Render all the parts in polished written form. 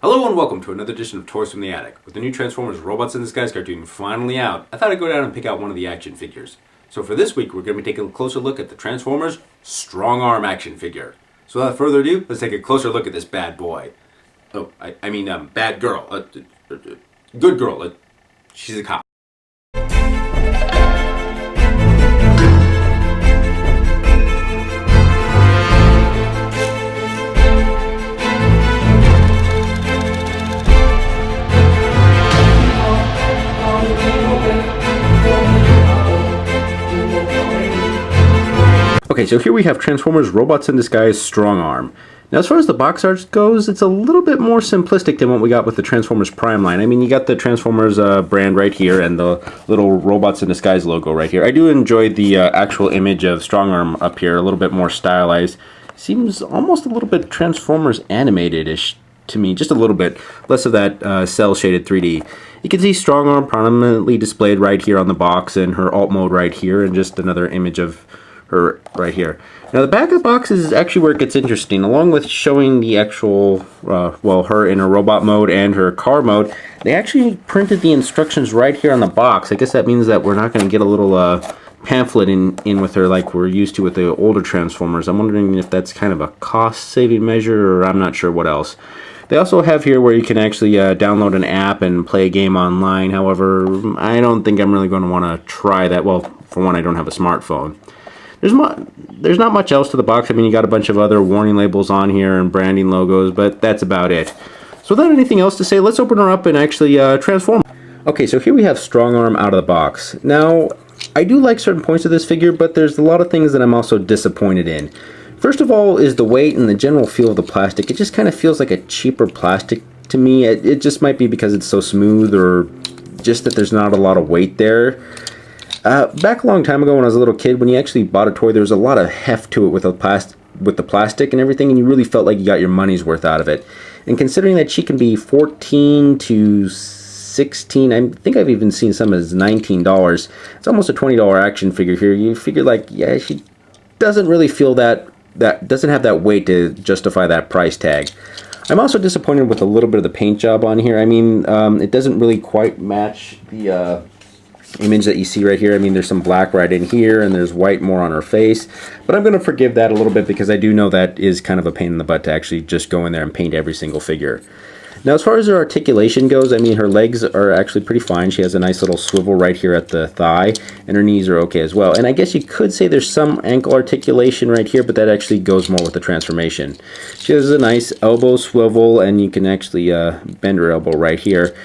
Hello and welcome to another edition of Toys from the Attic. With the new Transformers Robots in Disguise cartoon finally out, I thought I'd go down and pick out one of the action figures. So for this week, we're going to be taking a closer look at the Transformers Strongarm action figure. So without further ado, let's take a closer look at this bad boy. Oh, I mean, bad girl. Good girl. She's a cop. Okay, so here we have Transformers Robots in Disguise Strongarm. Now as far as the box art goes, it's a little bit more simplistic than what we got with the Transformers Prime line. I mean, you got the Transformers brand right here and the little Robots in Disguise logo right here. I do enjoy the actual image of Strongarm up here, a little bit more stylized. Seems almost a little bit Transformers animated-ish to me, just a little bit. Less of that cel-shaded 3D. You can see Strongarm prominently displayed right here on the box and her alt mode right here, and just another image of her right here. Now the back of the box is actually where it gets interesting. Along with showing the actual, well, her in her robot mode and her car mode, they actually printed the instructions right here on the box. I guess that means that we're not going to get a little pamphlet in with her like we're used to with the older Transformers. I'm wondering if that's kind of a cost-saving measure, or I'm not sure what else. They also have here where you can actually download an app and play a game online. However, I don't think I'm really going to want to try that. Well, for one, I don't have a smartphone. There's not much else to the box. I mean, you got a bunch of other warning labels on here and branding logos, but that's about it. So without anything else to say, let's open her up and actually transform. Okay, so here we have Strongarm out of the box. Now, I do like certain points of this figure, but there's a lot of things that I'm also disappointed in. First of all is the weight and the general feel of the plastic. It just kind of feels like a cheaper plastic to me. It just might be because it's so smooth, or just that there's not a lot of weight there. Back a long time ago when I was a little kid, when you actually bought a toy, there was a lot of heft to it with the plastic and everything, and you really felt like you got your money's worth out of it. And considering that she can be 14 to 16, I think I've even seen some as $19. It's almost a $20 action figure here. You figure like, yeah, she doesn't really feel that doesn't have that weight to justify that price tag. I'm also disappointed with a little bit of the paint job on here. I mean, it doesn't really quite match the image that you see right here. I mean, there's some black right in here, and there's white more on her face, but I'm going to forgive that a little bit because I do know that is kind of a pain in the butt to actually just go in there and paint every single figure. Now, as far as her articulation goes, I mean, her legs are actually pretty fine. She has a nice little swivel right here at the thigh, and her knees are okay as well. And I guess you could say there's some ankle articulation right here, but that actually goes more with the transformation. She has a nice elbow swivel, and you can actually bend her elbow right here.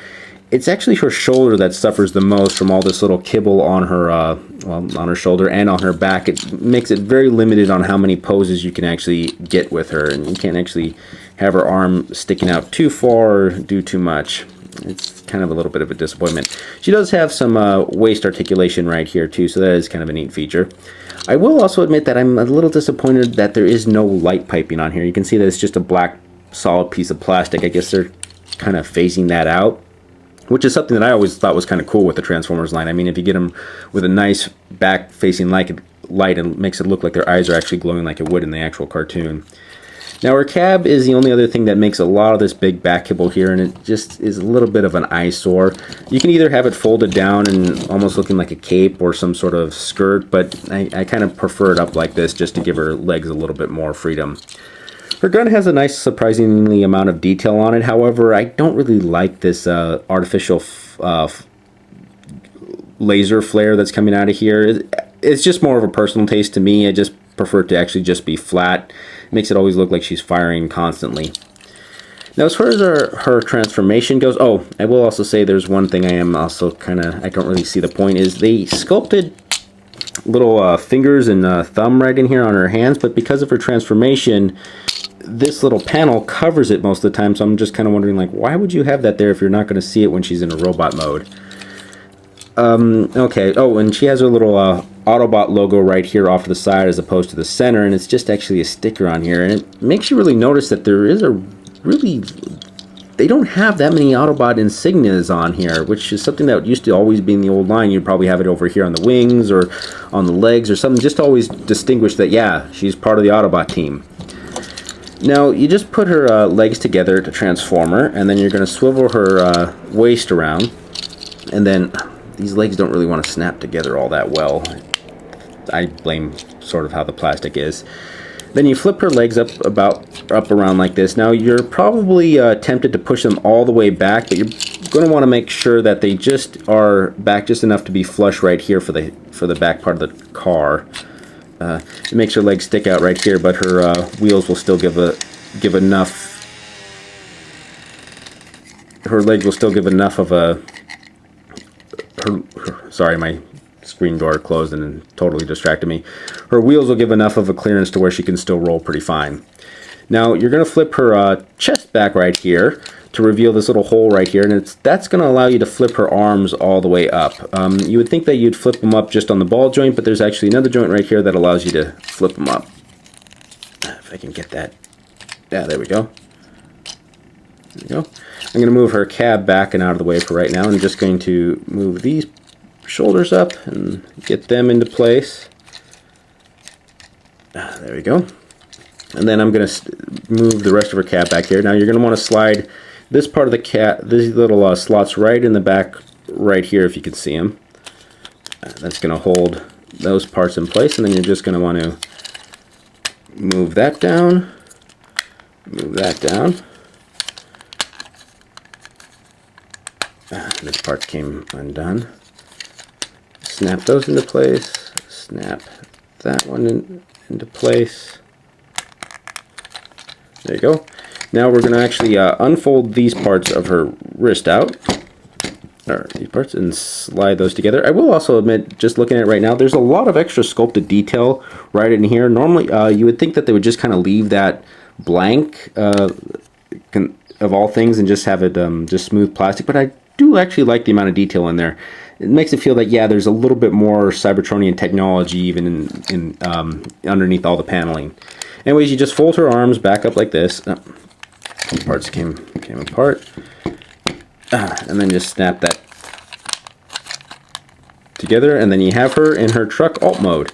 It's actually her shoulder that suffers the most from all this little kibble on her, on her shoulder and on her back. It makes it very limited on how many poses you can actually get with her, and you can't actually have her arm sticking out too far or do too much. It's kind of a little bit of a disappointment. She does have some waist articulation right here too, so that is kind of a neat feature. I will also admit that I'm a little disappointed that there is no light piping on here. You can see that it's just a black solid piece of plastic. I guess they're kind of phasing that out, which is something that I always thought was kind of cool with the Transformers line. I mean, if you get them with a nice back-facing light, it makes it look like their eyes are actually glowing like it would in the actual cartoon. Now, her cab is the only other thing that makes a lot of this big back kibble here, and it just is a little bit of an eyesore. You can either have it folded down and almost looking like a cape or some sort of skirt, but I kind of prefer it up like this just to give her legs a little bit more freedom. Her gun has a nice, surprisingly amount of detail on it. However, I don't really like this artificial laser flare that's coming out of here. It's just more of a personal taste to me. I just prefer it to actually just be flat. It makes it always look like she's firing constantly. Now, as far as her transformation goes, oh, I will also say there's one thing I am also I don't really see the point, is they sculpted little fingers and thumb right in here on her hands, but because of her transformation, this little panel covers it most of the time, so I'm just kind of wondering, like, why would you have that there if you're not going to see it when she's in a robot mode? Okay, oh, and she has her little Autobot logo right here off to the side as opposed to the center, and it's just actually a sticker on here, and it makes you really notice that there is they don't have that many Autobot insignias on here, which is something that used to always be in the old line. You'd probably have it over here on the wings or on the legs or something, just to always distinguish that, yeah, she's part of the Autobot team. Now you just put her legs together to transform her, and then you're going to swivel her waist around, and then these legs don't really want to snap together all that well. I blame sort of how the plastic is. Then you flip her legs up around like this. Now you're probably tempted to push them all the way back, but you're going to want to make sure that they just are back just enough to be flush right here for the back part of the car. It makes her legs stick out right here, but her wheels will still give enough. Her legs will still give enough of a. Sorry, my screen door closed and totally distracted me. Her wheels will give enough of a clearance to where she can still roll pretty fine. Now you're going to flip her chest back right here to reveal this little hole right here, and that's going to allow you to flip her arms all the way up. You would think that you'd flip them up just on the ball joint, but there's actually another joint right here that allows you to flip them up. If I can get that. Yeah, there we go. There we go. I'm going to move her cab back and out of the way for right now. I'm just going to move these shoulders up and get them into place. There we go. And then I'm going to move the rest of her cab back here. Now you're going to want to slide this part of the cab, these little slots right in the back right here if you can see them. That's going to hold those parts in place, and then you're just going to want to move that down, move that down. This part came undone. Snap those into place, snap that one into place. There you go. Now we're going to actually unfold these parts of her wrist out, or these parts, and slide those together. I will also admit, just looking at it right now, there's a lot of extra sculpted detail right in here. Normally, you would think that they would just kind of leave that blank of all things and just have it just smooth plastic, but I do actually like the amount of detail in there. It makes it feel like, yeah, there's a little bit more Cybertronian technology even in underneath all the paneling. Anyways, you just fold her arms back up like this. Parts came apart. And then just snap that together, and then you have her in her truck alt mode.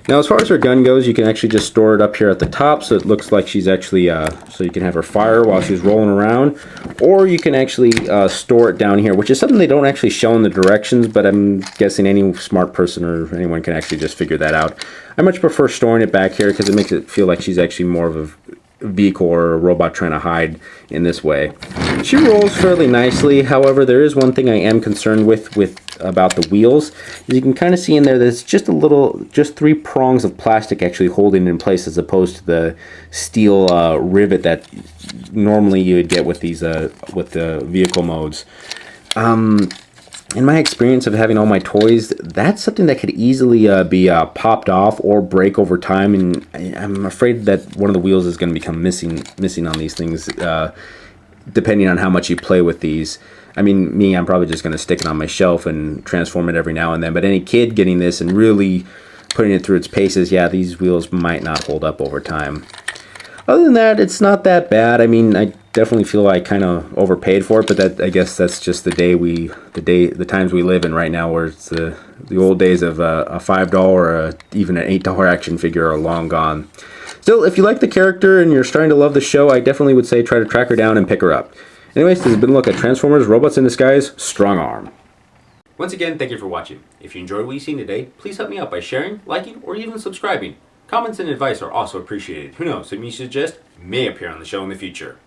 Now as far as her gun goes, you can actually just store it up here at the top, so it looks like she's actually, so you can have her fire while she's rolling around, or you can actually store it down here, which is something they don't actually show in the directions, but I'm guessing any smart person or anyone can actually just figure that out. I much prefer storing it back here because it makes it feel like she's actually more of a vehicle or a robot trying to hide in this way. She rolls fairly nicely. However, there is one thing I am concerned with about the wheels. You can kind of see in there that it's just just 3 prongs of plastic actually holding it in place, as opposed to the steel rivet that normally you would get with these with the vehicle modes. In my experience of having all my toys, that's something that could easily be popped off or break over time, and I'm afraid that one of the wheels is going to become missing on these things, depending on how much you play with these. I mean, I'm probably just going to stick it on my shelf and transform it every now and then, but any kid getting this and really putting it through its paces, yeah, these wheels might not hold up over time. Other than that, it's not that bad. I mean, I definitely feel I kind of overpaid for it, but I guess that's just the times we live in right now, where it's the old days of a $5 or even an $8 action figure are long gone. Still, if you like the character and you're starting to love the show, I definitely would say try to track her down and pick her up. Anyways, this has been a look at Transformers Robots in Disguise Strongarm. Once again, thank you for watching. If you enjoyed what you've seen today, please help me out by sharing, liking, or even subscribing. Comments and advice are also appreciated. Who knows, something you suggest may appear on the show in the future.